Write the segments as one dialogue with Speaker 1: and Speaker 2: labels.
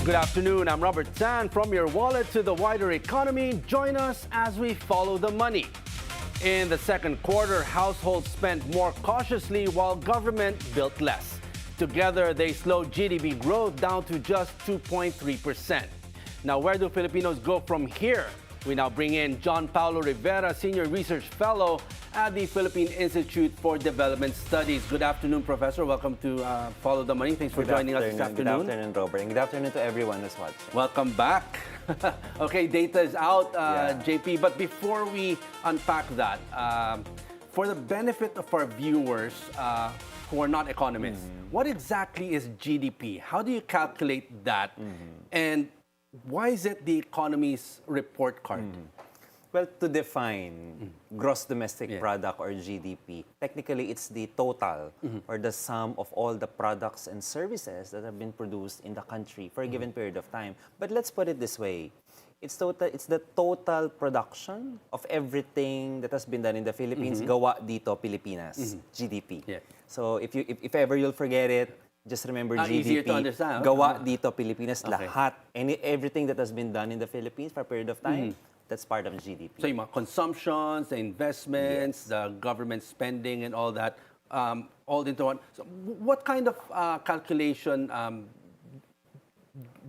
Speaker 1: Good afternoon. I'm Robert Tan. From your wallet to the wider economy, join us as we follow the money. In the second quarter, households spent more cautiously while government built less. Together, they slowed GDP growth down to just 2.3%. Now, where do Filipinos go from here? We now bring in John Paolo Rivera, Senior Research Fellow at the Philippine Institute for Development Studies. Good afternoon, Professor. Welcome to Follow the Money. Thanks for joining us this afternoon.
Speaker 2: Good afternoon, Robert. And good afternoon to everyone who's watching.
Speaker 1: Welcome back. Okay, data is out, JP. But before we unpack that, for the benefit of our viewers who are not economists, what exactly is GDP? How do you calculate that? And why is it the economy's report card?
Speaker 2: Well, to define gross domestic product or GDP, technically it's the total or the sum of all the products and services that have been produced in the country for a given period of time. But let's put it this way. It's the total production of everything that has been done in the Philippines, gawa dito Pilipinas, GDP.
Speaker 1: Yeah.
Speaker 2: So if ever you'll forget it, just remember GDP,
Speaker 1: easier to understand.
Speaker 2: gawa dito Pilipinas, lahat, everything that has been done in the Philippines for a period of time, that's part of GDP.
Speaker 1: So yung mga consumptions, the investments, the government spending and all that, all into one. So what kind of calculation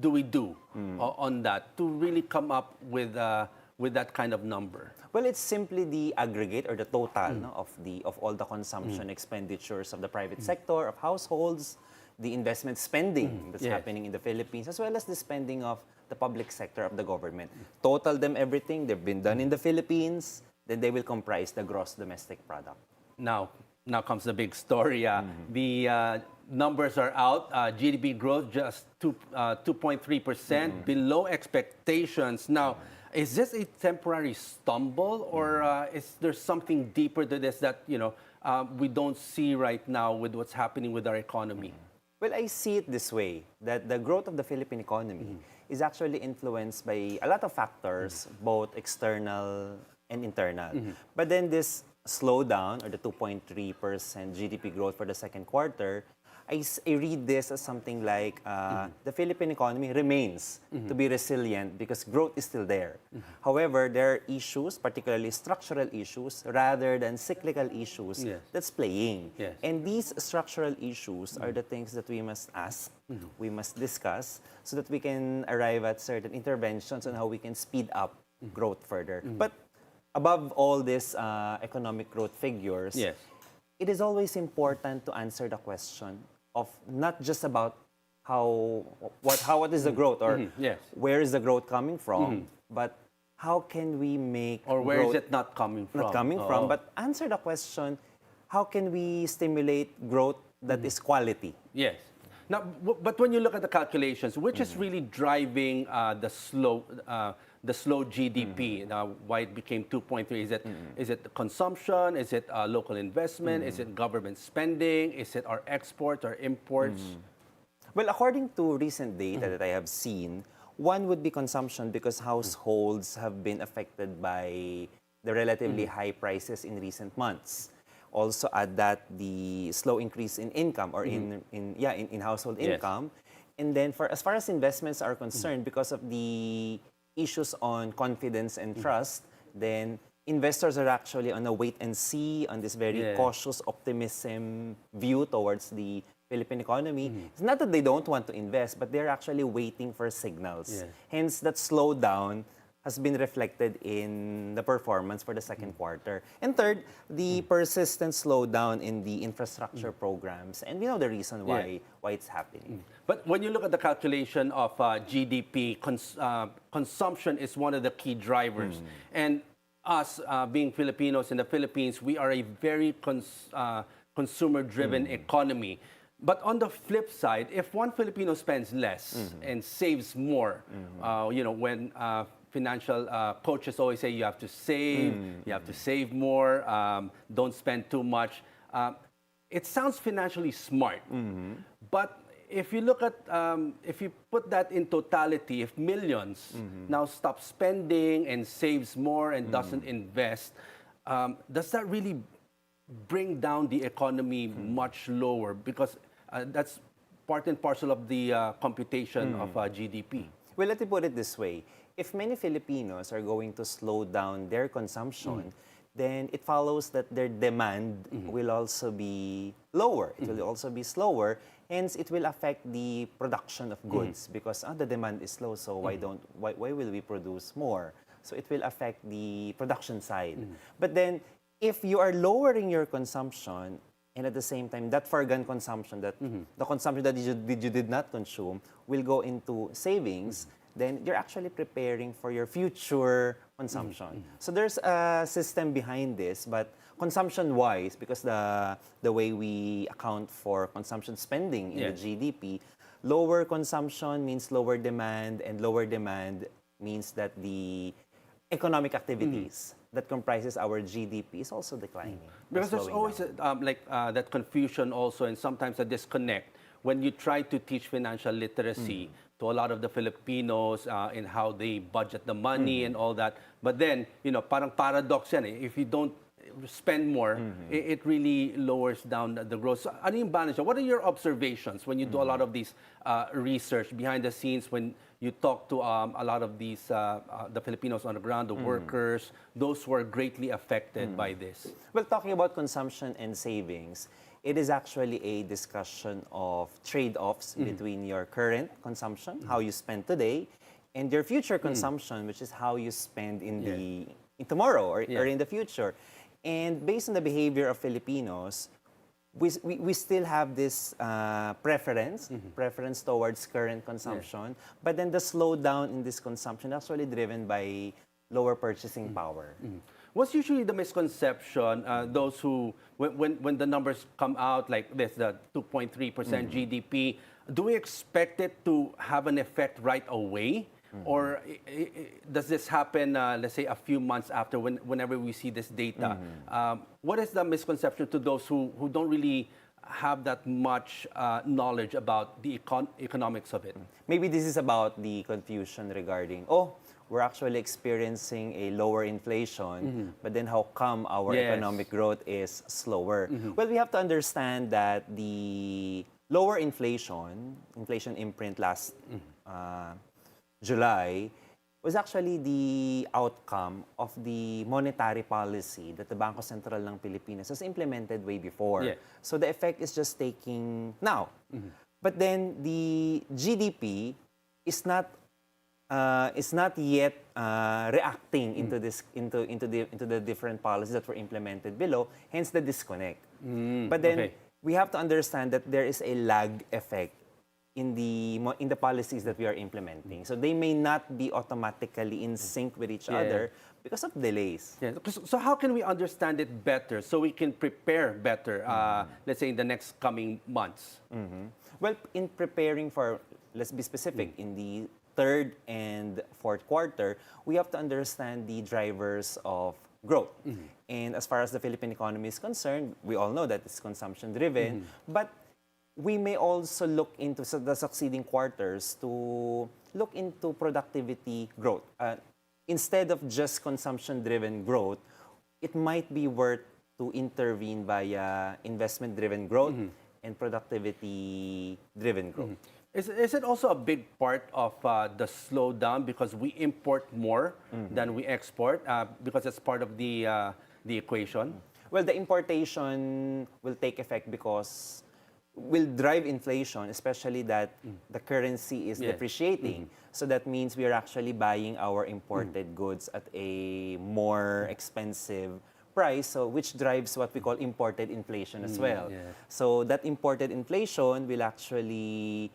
Speaker 1: do we do on that to really come up with that kind of number?
Speaker 2: Well, it's simply the aggregate or the total of all the consumption expenditures of the private sector, of households, the investment spending that's happening in the Philippines, as well as the spending of the public sector of the government. Total them everything, they've been done in the Philippines, then they will comprise the gross domestic product.
Speaker 1: Now comes the big story. The numbers are out. GDP growth just 2.3%, below expectations. Now, is this a temporary stumble, or is there something deeper to this that we don't see right now with what's happening with our economy?
Speaker 2: Well, I see it this way, that the growth of the Philippine economy is actually influenced by a lot of factors, both external and internal. But then this slowdown, or the 2.3% GDP growth for the second quarter, I read this as something like the Philippine economy remains to be resilient because growth is still there. However, there are issues, particularly structural issues, rather than cyclical issues that's playing. And these structural issues are the things that we must ask, we must discuss, so that we can arrive at certain interventions on how we can speed up growth further. But above all these economic growth figures, it is always important to answer the question of not just about what is the growth or where is the growth coming from, but how can we make
Speaker 1: or where is it not coming from?
Speaker 2: Not coming from, but answer the question, how can we stimulate growth that is quality?
Speaker 1: Yes. Now, but when you look at the calculations, which is really driving the slow GDP? Now, why it became 2.3? Is it consumption? Is it local investment? Is it government spending? Is it our exports or imports?
Speaker 2: Well, according to recent data that I have seen, one would be consumption because households have been affected by the relatively high prices in recent months. Also add that the slow increase in income or in household income. And then as far as investments are concerned, because of the issues on confidence and trust, then investors are actually on a wait and see, on this very cautious optimism view towards the Philippine economy. It's not that they don't want to invest, but they're actually waiting for signals. Hence, that slowdown has been reflected in the performance for the second quarter. And third, the persistent slowdown in the infrastructure programs. And we know the reason why it's happening.
Speaker 1: But when you look at the calculation of GDP, consumption is one of the key drivers. And us, being Filipinos in the Philippines, we are a very consumer-driven economy. But on the flip side, if one Filipino spends less and saves more, when financial coaches always say you have to save more, don't spend too much. It sounds financially smart, but if you look at, if you put that in totality, if millions now stop spending and saves more and doesn't invest, does that really bring down the economy much lower? Because that's part and parcel of the computation of GDP.
Speaker 2: Well, let me put it this way. If many Filipinos are going to slow down their consumption, then it follows that their demand will also be lower. It will also be slower. Hence, it will affect the production of goods because the demand is low. So why will we produce more? So it will affect the production side. But then, if you are lowering your consumption and at the same time that foregone consumption, that the consumption that you did not consume will go into savings, then you're actually preparing for your future consumption. So there's a system behind this, but consumption-wise, because the way we account for consumption spending in the GDP, lower consumption means lower demand, and lower demand means that the economic activities that comprises our GDP is also declining.
Speaker 1: Because there's always that confusion also, and sometimes a disconnect when you try to teach financial literacy to a lot of the Filipinos in how they budget the money and all that. But then, parang paradox yan eh. If you don't spend more, it really lowers down the growth. So, ano yung balance? What are your observations when you do a lot of these research behind the scenes, when you talk to a lot of these, the Filipinos on the ground, the workers, those who are greatly affected by this?
Speaker 2: Well, talking about consumption and savings, it is actually a discussion of trade-offs between your current consumption, how you spend today, and your future consumption, which is how you spend in tomorrow or in the future. And based on the behavior of Filipinos, we still have this preference towards current consumption, but then the slowdown in this consumption actually driven by lower purchasing power.
Speaker 1: What's usually the misconception, those who, when the numbers come out like this, the 2.3% GDP, do we expect it to have an effect right away? Or does this happen, let's say, a few months after, whenever we see this data? What is the misconception to those who don't really have that much knowledge about the economics of it?
Speaker 2: Maybe this is about the confusion regarding, we're actually experiencing a lower inflation, but then how come our economic growth is slower? Well, we have to understand that the lower inflation imprint last July, was actually the outcome of the monetary policy that the Bangko Sentral ng Pilipinas has implemented way before. So the effect is just taking now. But then the GDP is not yet reacting into the different policies that were implemented below. Hence the disconnect. But then we have to understand that there is a lag effect in the policies that we are implementing. So they may not be automatically in sync with each other because of delays.
Speaker 1: So how can we understand it better so we can prepare better, let's say, in the next coming months?
Speaker 2: Well, in preparing for, let's be specific, in the third and fourth quarter, we have to understand the drivers of growth. And as far as the Philippine economy is concerned, we all know that it's consumption-driven, but we may also look into the succeeding quarters to look into productivity growth. Instead of just consumption-driven growth, it might be worth to intervene via investment-driven growth and productivity-driven growth.
Speaker 1: Is it also a big part of the slowdown because we import more than we export, because it's part of the equation?
Speaker 2: Well, the importation will take effect because will drive inflation, especially that the currency is depreciating. So that means we are actually buying our imported goods at a more expensive price, so which drives what we call imported inflation as well. So that imported inflation will actually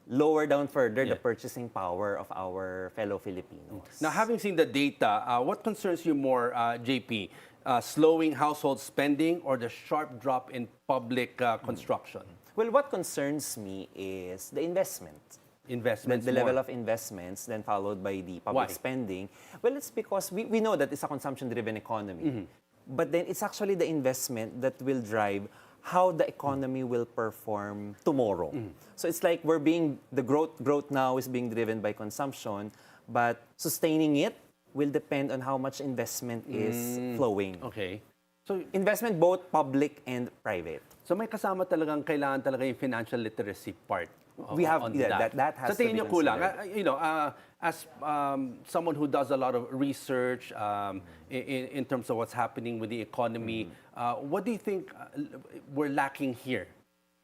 Speaker 2: lower down further the purchasing power of our fellow Filipinos.
Speaker 1: Now, having seen the data, what concerns you more, JP? Slowing household spending or the sharp drop in public construction?
Speaker 2: Well, what concerns me is the investment.
Speaker 1: Investments,
Speaker 2: the level of investments, then followed by the public spending. Well, it's because we know that it's a consumption-driven economy. But then it's actually the investment that will drive how the economy will perform tomorrow. So it's like the growth now is being driven by consumption, but sustaining it will depend on how much investment is flowing.
Speaker 1: Okay. So,
Speaker 2: Investment both public and private.
Speaker 1: so may kasama talagang kailangan talaga yung financial literacy part.
Speaker 2: We have
Speaker 1: on
Speaker 2: that has
Speaker 1: Sa tingin
Speaker 2: to be
Speaker 1: niyo kulang,
Speaker 2: considered.
Speaker 1: as someone who does a lot of research in terms of what's happening with the economy, what do you think we're lacking here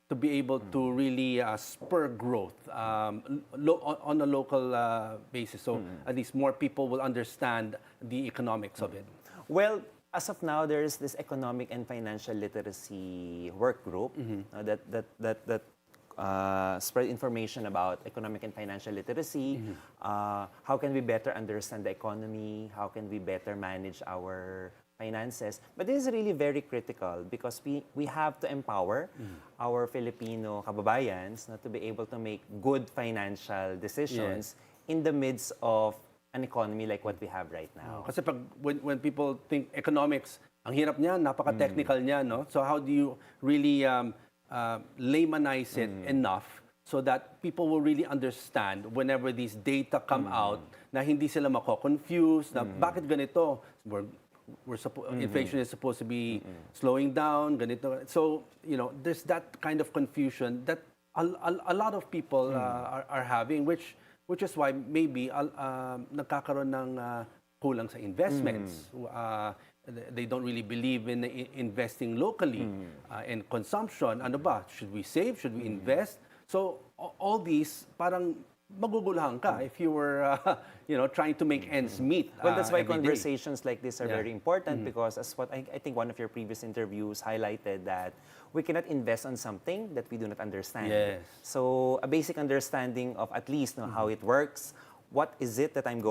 Speaker 1: to be able to really spur growth on a local basis, so at least more people will understand the economics of it?
Speaker 2: Well, as of now, there is this economic and financial literacy work group that spread information about economic and financial literacy. How can we better understand the economy? How can we better manage our finances? But this is really very critical because we have to empower our Filipino kababayans to be able to make good financial decisions in the midst of an economy like what we have right now.
Speaker 1: Kasi pag when people think economics, ang hirap niya, napaka-technical niya, no? So how do you really laymanize it enough so that people will really understand whenever these data come out na hindi sila mako-confuse na bakit ganito? Inflation is supposed to be slowing down, ganito. So, there's that kind of confusion that a lot of people are having, which is why maybe nagkakaroon ng kulang sa investments. They don't really believe in investing locally and consumption. Ano ba? Should we save? Should we invest? So all these parang magugulahan ka if you were trying to make ends meet.
Speaker 2: Well, that's why
Speaker 1: every day.
Speaker 2: conversations like this are very important because as what I think one of your previous interviews highlighted that we cannot invest on something that we do not understand.
Speaker 1: Yes.
Speaker 2: So a basic understanding of at least how it works, what is it that I'm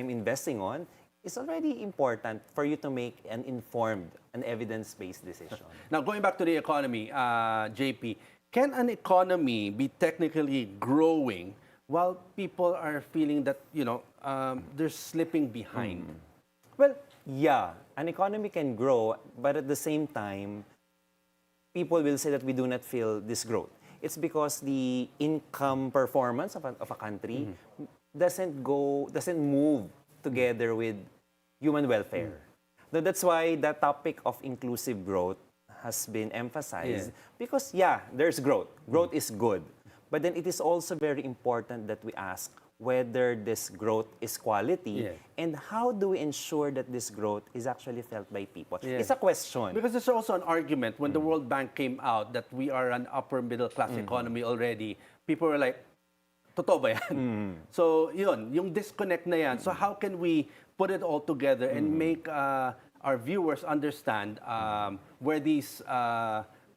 Speaker 2: investing on, is already important for you to make an informed and evidence-based decision.
Speaker 1: Now, going back to the economy, JP, can an economy be technically growing while people are feeling that, they're slipping behind?
Speaker 2: Well, yeah, an economy can grow, but at the same time, people will say that we do not feel this growth. It's because the income performance of a country doesn't move together with human welfare. That's why the topic of inclusive growth has been emphasized because, there's growth. Growth is good. But then it is also very important that we ask whether this growth is quality and how do we ensure that this growth is actually felt by people. It's a question.
Speaker 1: Because there's also an argument when the World Bank came out that we are an upper middle class economy already. People were like, totoo ba yan? So, yung disconnect na yan. So how can we put it all together and make our viewers understand where these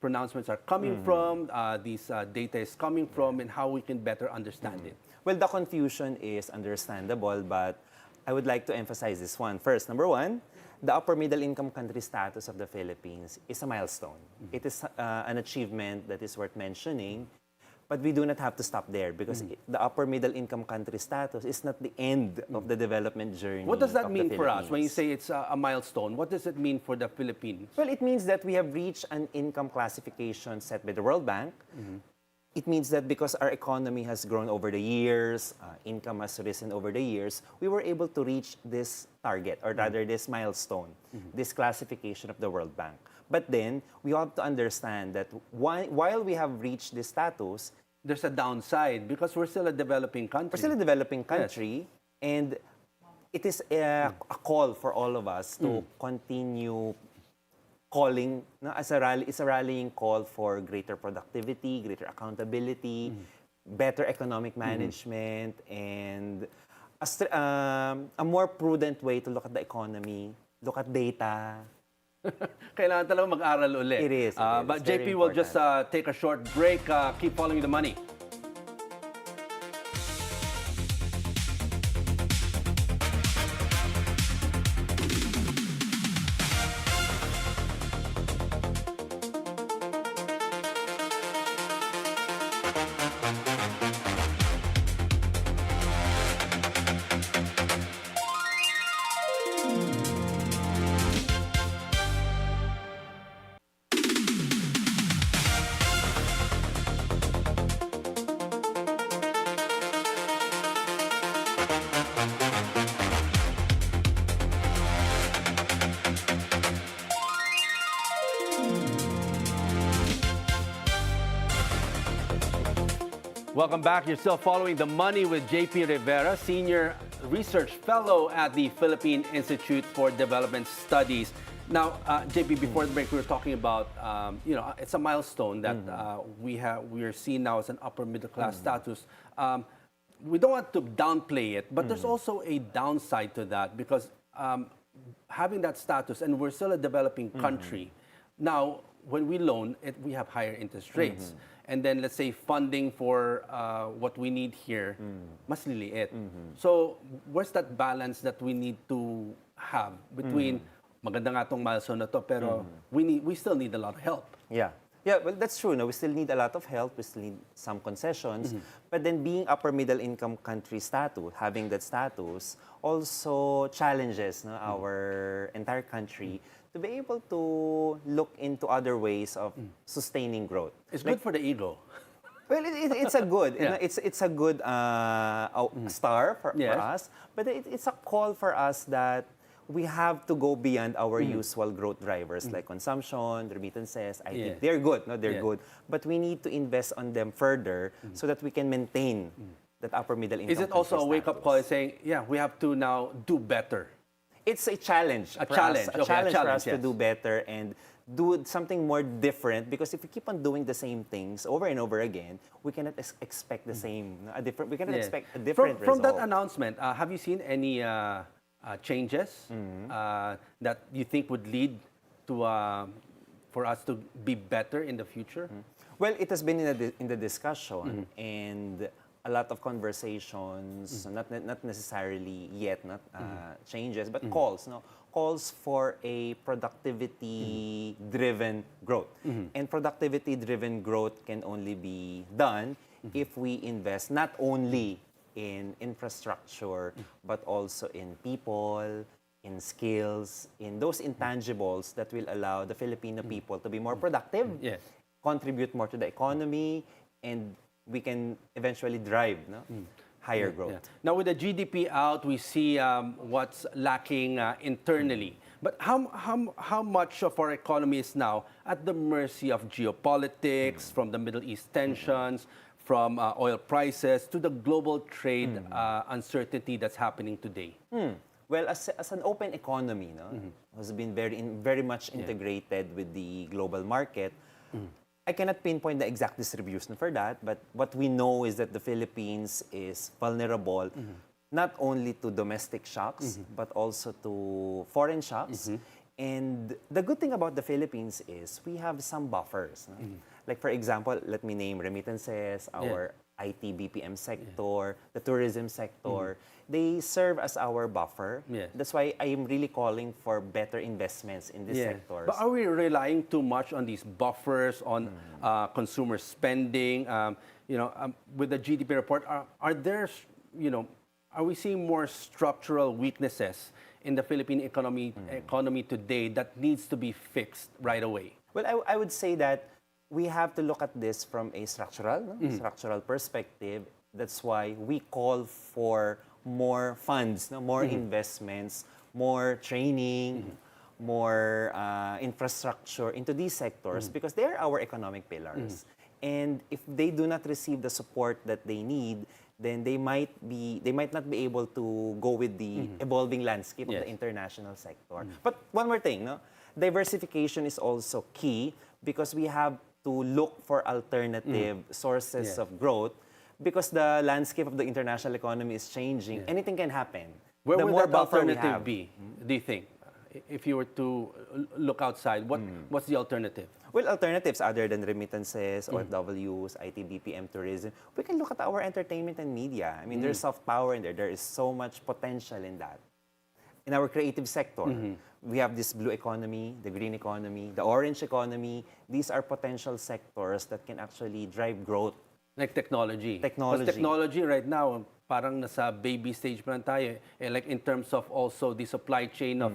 Speaker 1: pronouncements are coming from, these data is coming from, and how we can better understand it?
Speaker 2: Well, the confusion is understandable, but I would like to emphasize this one. First, number one, the upper middle income country status of the Philippines is a milestone. It is an achievement that is worth mentioning. But we do not have to stop there because the upper middle income country status is not the end of the development journey.
Speaker 1: What does that
Speaker 2: of
Speaker 1: mean
Speaker 2: the
Speaker 1: for us? When you
Speaker 2: Philippines.
Speaker 1: say it's a milestone, what does it mean for the Philippines?
Speaker 2: Well, it means that we have reached an income classification set by the World Bank. It means that because our economy has grown over the years, income has risen over the years, we were able to reach this target, or rather this milestone, this classification of the World Bank. But then, we have to understand that while we have reached this status,
Speaker 1: There's a downside because we're still a developing country.
Speaker 2: we're still a developing country, and it is a call for all of us to continue calling. It's a rallying call for greater productivity, greater accountability, better economic management, and a more prudent way to look at the economy, look at data.
Speaker 1: Kailangan talaga mag-aral ulit.
Speaker 2: It is.
Speaker 1: But
Speaker 2: It's very
Speaker 1: JP will just
Speaker 2: important.
Speaker 1: take a short break. Keep following the money. Welcome back. You're still following The Money with JP Rivera, Senior Research Fellow at the Philippine Institute for Development Studies. Now, JP, before the break, we were talking about, it's a milestone that we are seen now as an upper middle class status. We don't want to downplay it, but there's also a downside to that because having that status, and we're still a developing country. Now, when we loan, we have higher interest rates. And then, let's say, funding for what we need here, mas liliit. So, where's that balance that we need to have between, maganda nga tong milestone na to, pero we still need a lot of help.
Speaker 2: Yeah. Yeah, well, that's true. No? We still need a lot of help. We still need some concessions. But then being upper middle income country status, having that status, also challenges our entire country to be able to look into other ways of sustaining growth.
Speaker 1: It's good for the ego.
Speaker 2: Well, it's a good, it's a good star for us, but it's a call for us that we have to go beyond our usual growth drivers like consumption, remittances. I think they're good, they're good, but we need to invest on them further so that we can maintain that upper middle income.
Speaker 1: Is it also a wake-up call saying, yeah, we have to now do better?
Speaker 2: It's a challenge. A challenge for us to do better and do something more different, because if we keep on doing the same things over and over again, we cannot expect the same, we cannot expect a different result.
Speaker 1: From that announcement, have you seen any changes that you think would lead to for us to be better in the future?
Speaker 2: Well, it has been in the discussion and a lot of conversations, not necessarily yet changes, but calls for a productivity-driven growth. And productivity-driven growth can only be done if we invest not only in infrastructure, but also in people, in skills, in those intangibles that will allow the Filipino people to be more productive, contribute more to the economy, and we can eventually drive higher growth.
Speaker 1: Now, with the GDP out, we see what's lacking internally. But how much of our economy is now at the mercy of geopolitics, from the Middle East tensions, from oil prices, to the global trade uncertainty that's happening today?
Speaker 2: Well, as an open economy, has been very much integrated with the global market. I cannot pinpoint the exact distribution for that, but what we know is that the Philippines is vulnerable not only to domestic shocks, but also to foreign shocks. And the good thing about the Philippines is we have some buffers. Like, for example, let me name remittances, our IT BPM sector, the tourism sector. They serve as our buffer. That's why I am really calling for better investments in these sectors.
Speaker 1: But are we relying too much on these buffers, on consumer spending? With the GDP report, are we seeing more structural weaknesses in the Philippine economy today that needs to be fixed right away?
Speaker 2: Well, I would say that we have to look at this from a structural perspective. That's why we call for more funds, more investments, more training, more infrastructure into these sectors, because they're our economic pillars. And if they do not receive the support that they need, then they might not be able to go with the evolving landscape of the international sector. But one more thing, diversification is also key, because we have to look for alternative sources of growth, because the landscape of the international economy is changing. Anything can happen.
Speaker 1: Where would that alternative be, do you think? If you were to look outside, what's the alternative?
Speaker 2: Well, alternatives other than remittances, OFWs, IT, BPM, tourism, we can look at our entertainment and media. I mean, there's soft power in there. There is so much potential in that. In our creative sector, we have this blue economy, the green economy, the orange economy. These are potential sectors that can actually drive growth.
Speaker 1: Like technology.
Speaker 2: Technology.
Speaker 1: Because technology right now, parang nasa baby stage pa lang tayo. Like in terms of also the supply chain of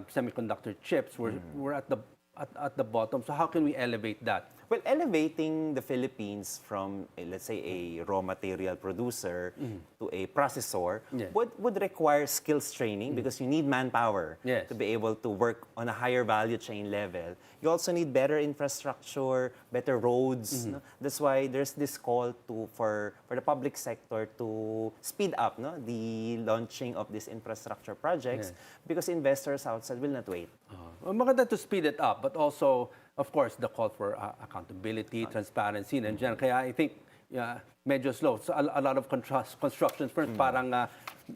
Speaker 1: semiconductor chips, we're at the bottom. So how can we elevate that?
Speaker 2: Well, elevating the Philippines from, let's say, a raw material producer to a processor would require skills training because you need manpower to be able to work on a higher value chain level. You also need better infrastructure, better roads. No? That's why there's this call for the public sector to speed up the launching of these infrastructure projects because investors outside will not wait.
Speaker 1: Maganda to speed it up, but also, of course, the call for accountability, transparency, and dyan. Kaya I think medyo slow. So a lot of construction firms parang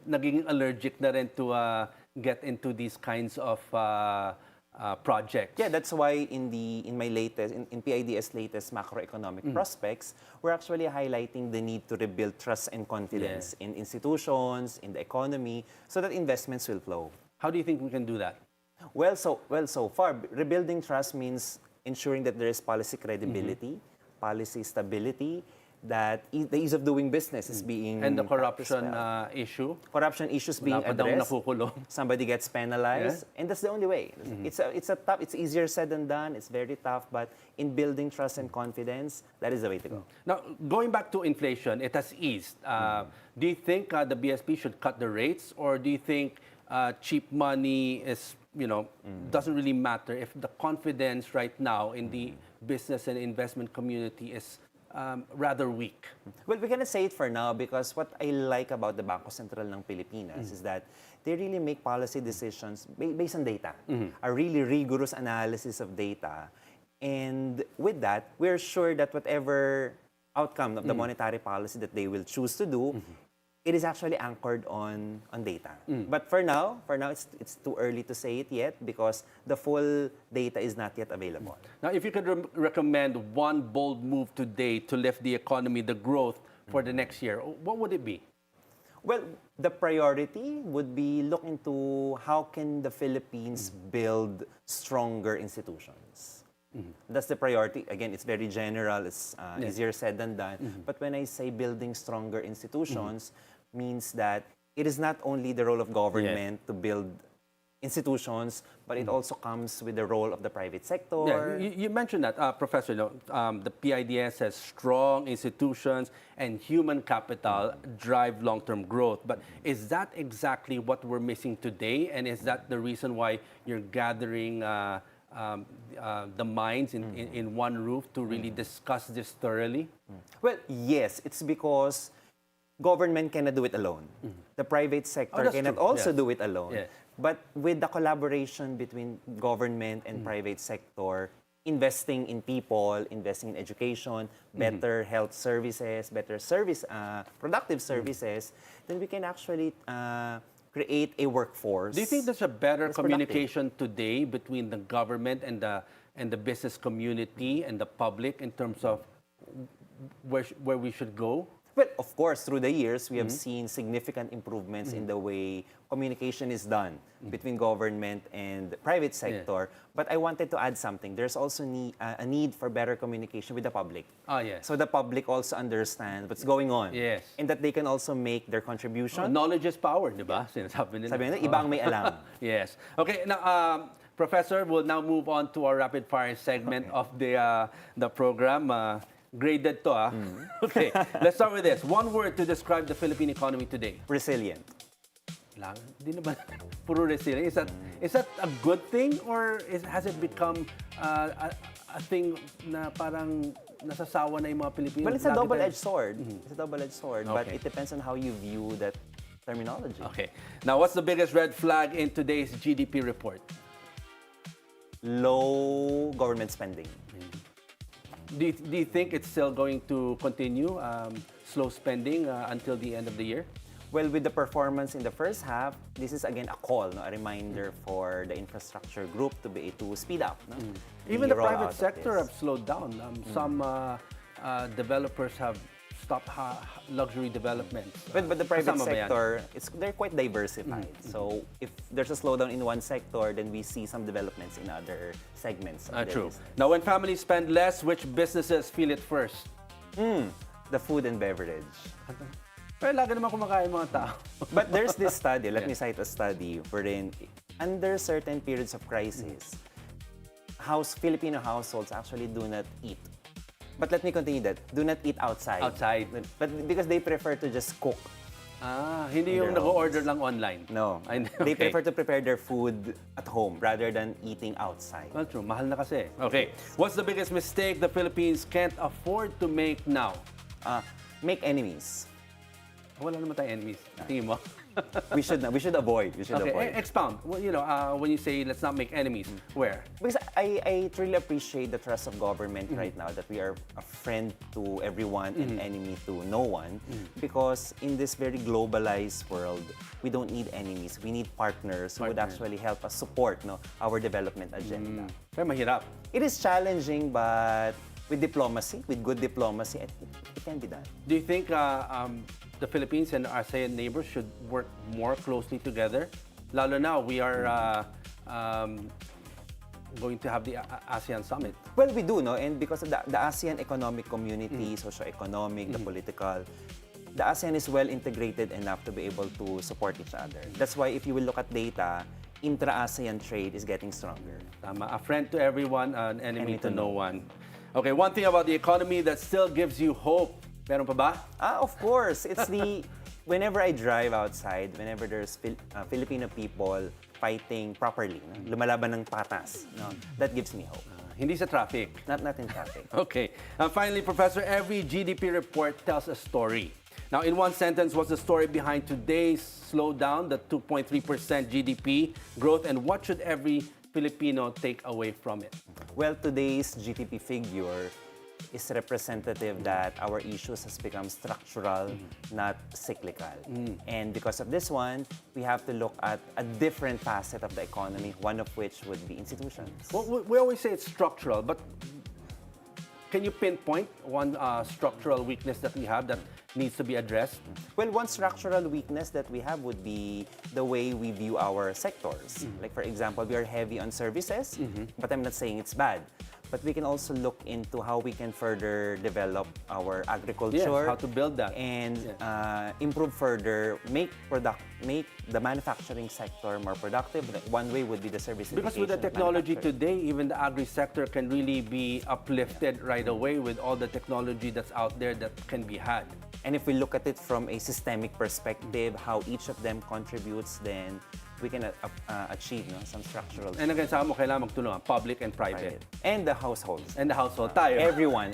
Speaker 1: naging allergic na rin to get into these kinds of projects.
Speaker 2: Yeah, that's why in PIDS latest macroeconomic prospects, we're actually highlighting the need to rebuild trust and confidence in institutions, in the economy, so that investments will flow.
Speaker 1: How do you think we can do that?
Speaker 2: Well, so far, rebuilding trust means ensuring that there is policy credibility, policy stability, that the ease of doing business is being
Speaker 1: And the corruption issue?
Speaker 2: Corruption issues being addressed.
Speaker 1: Nakukulong.
Speaker 2: Somebody gets penalized, and that's the only way. It's tough. It's easier said than done. It's very tough, but in building trust and confidence, that is the way to go.
Speaker 1: Now, going back to inflation, it has eased. Do you think the BSP should cut the rates, or do you think cheap money is, doesn't really matter if the confidence right now in the business and investment community is rather weak?
Speaker 2: Well, we cannot say it for now because what I like about the Bangko Sentral ng Pilipinas is that they really make policy decisions based on data, a really rigorous analysis of data. And with that, we're sure that whatever outcome of the monetary policy that they will choose to do, it is actually anchored on data. But for now, it's too early to say it yet because the full data is not yet available.
Speaker 1: Now, if you could recommend one bold move today to lift the economy, the growth for the next year, what would it be?
Speaker 2: Well, the priority would be look into how can the Philippines build stronger institutions. That's the priority. Again, it's very general. It's easier said than done. But when I say building stronger institutions, means that it is not only the role of government to build institutions, but it also comes with the role of the private sector.
Speaker 1: Yeah, you mentioned that, Professor. The PIDS has strong institutions and human capital drive long-term growth. But is that exactly what we're missing today? And is that the reason why you're gathering the minds in one roof to really discuss this thoroughly?
Speaker 2: Well, yes. It's because government cannot do it alone. The private sector cannot also do it alone. But with the collaboration between government and private sector, investing in people, investing in education, better health services, better productive services, then we can actually create a workforce.
Speaker 1: Do you think there's a better communication today between the government and the business community and the public in terms of where we should go?
Speaker 2: Well, of course, through the years, we have seen significant improvements in the way communication is done between government and private sector. But I wanted to add something. There's also a need for better communication with the public.
Speaker 1: Yes.
Speaker 2: So the public also understand what's going on.
Speaker 1: Yes.
Speaker 2: And that they can also make their contribution.
Speaker 1: Knowledge is power, di ba? Sinasabi nila.
Speaker 2: Sabi nila, iba ang may alam.
Speaker 1: Yes. Okay, now, Professor, we'll now move on to our rapid fire segment of the program. Graded to, Okay, let's start with this. One word to describe the Philippine economy today.
Speaker 2: Resilient.
Speaker 1: Di na ba puro resilient? Is that a good thing, or has it become a thing na parang nasasawa na yung mga Pilipinos?
Speaker 2: Well, it's a double-edged sword. It's a double-edged sword, but it depends on how you view that terminology.
Speaker 1: Okay. Now, what's the biggest red flag in today's GDP report?
Speaker 2: Low government spending.
Speaker 1: Do you think it's still going to continue slow spending until the end of the year?
Speaker 2: Well, with the performance in the first half, this is again a call, a reminder for the infrastructure group to speed up.
Speaker 1: Even the private sector have slowed down. Some developers have stopped luxury developments.
Speaker 2: But the private sector, they're quite diversified. So if there's a slowdown in one sector, then we see some developments in other segments.
Speaker 1: True. Now, when families spend less, which businesses feel it first?
Speaker 2: The food and beverage.
Speaker 1: Pero lagi naman kumakain mga tao.
Speaker 2: But there's this study, let me cite a study, wherein under certain periods of crisis, Filipino households actually do not eat But let me continue that. Do not eat outside.
Speaker 1: Outside.
Speaker 2: But because they prefer to just cook.
Speaker 1: Hindi yung
Speaker 2: their
Speaker 1: nag-order lang online.
Speaker 2: No. They prefer to prepare their food at home rather than eating outside.
Speaker 1: Well, true. Mahal na kasi. Okay. What's the biggest mistake the Philippines can't afford to make now?
Speaker 2: Make enemies.
Speaker 1: Wala naman tayong enemies. Tingin mo?
Speaker 2: We should avoid.
Speaker 1: Okay, expound. Well, when you say let's not make enemies, where?
Speaker 2: Because I truly appreciate the trust of government right now that we are a friend to everyone and enemy to no one. Because in this very globalized world, we don't need enemies. We need partners who would actually help us support our development agenda.
Speaker 1: Pero mahirap.
Speaker 2: It is challenging, but with diplomacy, with good diplomacy, it can be done.
Speaker 1: Do you think the Philippines and ASEAN neighbors should work more closely together? Lalo now, we are going to have the ASEAN Summit.
Speaker 2: Well, we do, no? And because of the ASEAN economic community, socio-economic, the political, the ASEAN is well integrated enough to be able to support each other. That's why if you will look at data, intra-ASEAN trade is getting stronger.
Speaker 1: Tama. A friend to everyone, an enemy to no one. Okay, one thing about the economy that still gives you hope. Meron pa ba?
Speaker 2: Of course. It's whenever I drive outside, whenever there's Filipino people fighting properly, lumalaban ng patas, that gives me hope.
Speaker 1: Hindi sa traffic.
Speaker 2: Not in traffic.
Speaker 1: Okay. Finally, Professor, every GDP report tells a story. Now, in one sentence, what's the story behind today's slowdown, the 2.3% GDP growth, and what should every Filipino take away from it?
Speaker 2: Well, today's GDP figure is representative that our issues has become structural, not cyclical. And because of this one, we have to look at a different facet of the economy, one of which would be institutions.
Speaker 1: Well, we always say it's structural, but can you pinpoint one structural weakness that we have that needs to be addressed?
Speaker 2: Well, one structural weakness that we have would be the way we view our sectors. Like, for example, we are heavy on services, but I'm not saying it's bad. But we can also look into how we can further develop our agriculture.
Speaker 1: Yes, how to build that.
Speaker 2: And improve further, make the manufacturing sector more productive. One way would be the service.
Speaker 1: Because with the technology today, even the agri-sector can really be uplifted right away with all the technology that's out there that can be had.
Speaker 2: And if we look at it from a systemic perspective, how each of them contributes, then we can achieve some structural.
Speaker 1: And again, sa mo kailangan magtulungan, public and private.
Speaker 2: And the households.
Speaker 1: And the household, tayo.
Speaker 2: Everyone.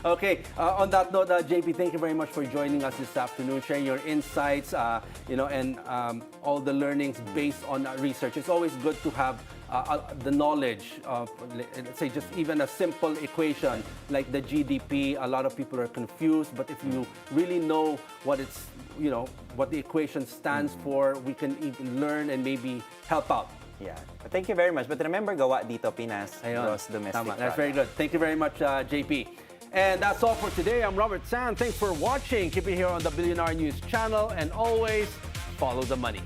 Speaker 1: Okay, on that note, JP, thank you very much for joining us this afternoon, sharing your insights, and all the learnings based on research. It's always good to have the knowledge of, let's say, just even a simple equation like the GDP. A lot of people are confused, but if you really know what it's, what the equation stands for, we can even learn and maybe help out.
Speaker 2: Yeah. Thank you very much. But remember, gawa dito, Pinas, gross domestic
Speaker 1: Tama.
Speaker 2: product.
Speaker 1: That's very good. Thank you very much, JP. And that's all for today. I'm Robert San. Thanks for watching. Keep it here on the Bilyonaryo News Channel. And always, follow the money.